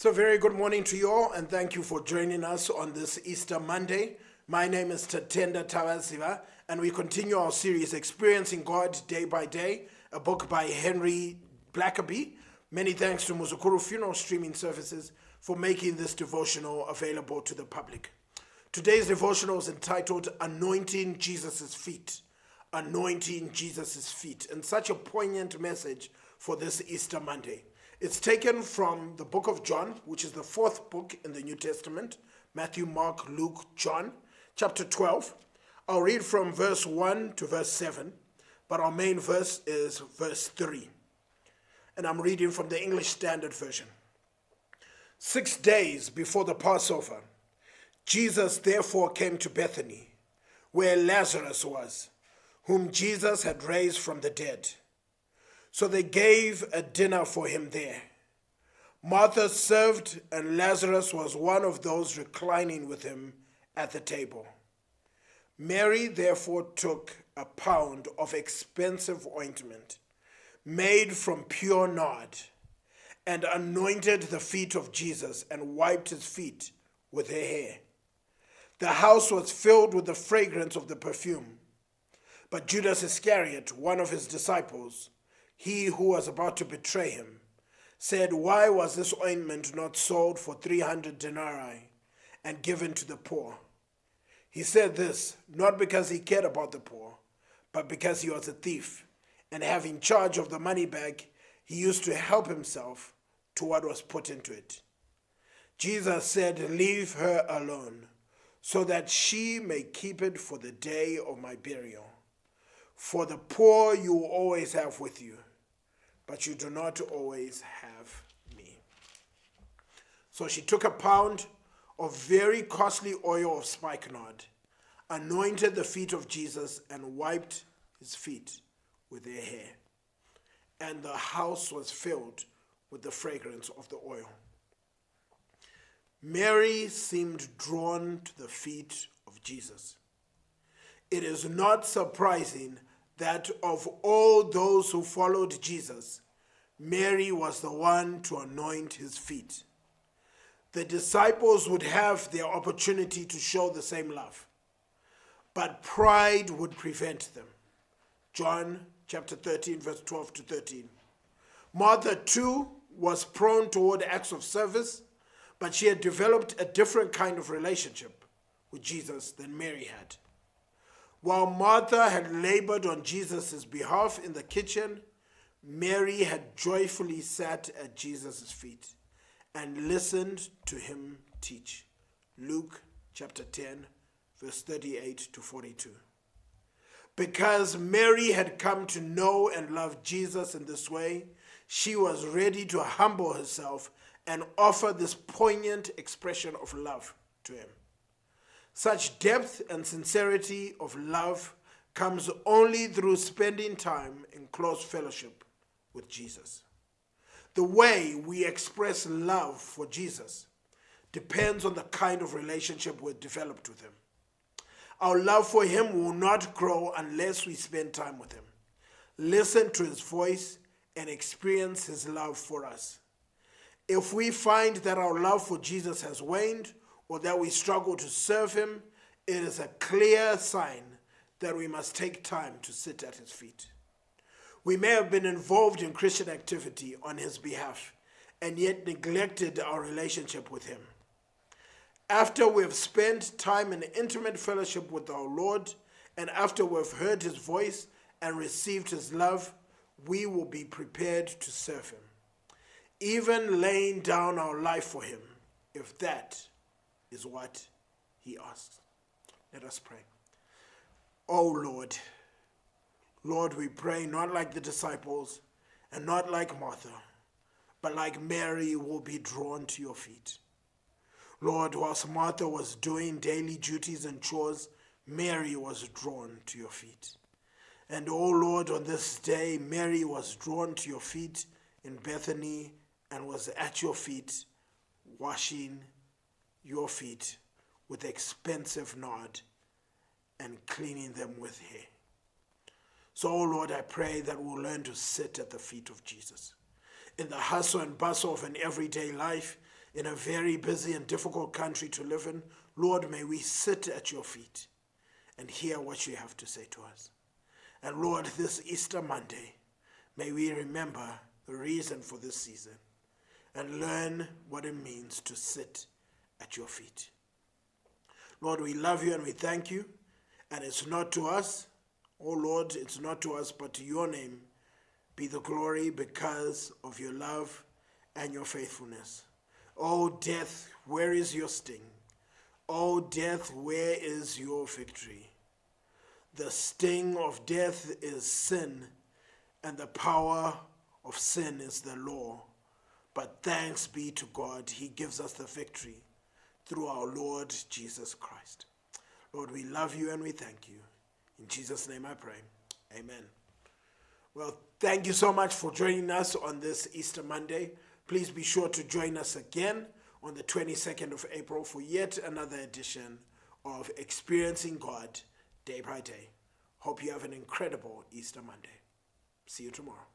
So very good morning to you all, and thank you for joining us on this Easter Monday. My name is Tatenda Tavaziva, and we continue our series, Experiencing God Day by Day, a book by Henry Blackaby. Many thanks to Muzukuru Funeral Streaming Services for making this devotional available to the public. Today's devotional is entitled Anointing Jesus' Feet. Anointing Jesus' Feet, and such a poignant message for this Easter Monday. It's taken from the book of John, which is the fourth book in the New Testament, Matthew, Mark, Luke, John, chapter 12. I'll read from verse 1 to verse 7, but our main verse is verse 3. And I'm reading from the English Standard Version. 6 days before the Passover, Jesus therefore came to Bethany, where Lazarus was, whom Jesus had raised from the dead. So they gave a dinner for him there. Martha served, and Lazarus was one of those reclining with him at the table. Mary therefore took a pound of expensive ointment, made from pure nard, and anointed the feet of Jesus and wiped his feet with her hair. The house was filled with the fragrance of the perfume. But Judas Iscariot, one of his disciples, he who was about to betray him, said, "Why was this ointment not sold for 300 denarii and given to the poor?" He said this, not because he cared about the poor, but because he was a thief, and having charge of the money bag, he used to help himself to what was put into it. Jesus said, "Leave her alone, so that she may keep it for the day of my burial. For the poor you will always have with you, but you do not always have me." So she took a pound of very costly oil of spikenard, anointed the feet of Jesus, and wiped his feet with her hair. And the house was filled with the fragrance of the oil. Mary seemed drawn to the feet of Jesus. It is not surprising that of all those who followed Jesus, Mary was the one to anoint his feet. The disciples would have their opportunity to show the same love, but pride would prevent them. John chapter 13, verse 12 to 13. Martha too was prone toward acts of service, but she had developed a different kind of relationship with Jesus than Mary had. While Martha had labored on Jesus' behalf in the kitchen, Mary had joyfully sat at Jesus' feet and listened to him teach. Luke chapter 10, verse 38 to 42. Because Mary had come to know and love Jesus in this way, she was ready to humble herself and offer this poignant expression of love to him. Such depth and sincerity of love comes only through spending time in close fellowship with Jesus. The way we express love for Jesus depends on the kind of relationship we've developed with him. Our love for him will not grow unless we spend time with him, listen to his voice, and experience his love for us. If we find that our love for Jesus has waned, or that we struggle to serve him, it is a clear sign that we must take time to sit at his feet. We may have been involved in Christian activity on his behalf and yet neglected our relationship with him. After we have spent time in intimate fellowship with our Lord, and after we have heard his voice and received his love, we will be prepared to serve him, even laying down our life for him, if that is what he asks. Let us pray. Oh Lord, we pray not like the disciples and not like Martha, but like Mary will be drawn to your feet. Lord, whilst Martha was doing daily duties and chores, Mary was drawn to your feet. And oh Lord, on this day, Mary was drawn to your feet in Bethany and was at your feet, washing your feet with expensive nard and cleaning them with hair. So, oh Lord, I pray that we'll learn to sit at the feet of Jesus. In the hustle and bustle of an everyday life, in a very busy and difficult country to live in. Lord, may we sit at your feet and hear what you have to say to us. And Lord, this Easter Monday, may we remember the reason for this season and learn what it means to sit at your feet. Lord, we love you and we thank you. And it's not to us, oh Lord, it's not to us, but to your name be the glory because of your love and your faithfulness. Oh death, where is your sting? Oh death, where is your victory? The sting of death is sin, and the power of sin is the law. But thanks be to God, he gives us the victory through our Lord Jesus Christ. Lord, we love you and we thank you. In Jesus' name I pray. Amen. Well, thank you so much for joining us on this Easter Monday. Please be sure to join us again on the 22nd of April for yet another edition of Experiencing God Day by Day. Hope you have an incredible Easter Monday. See you tomorrow.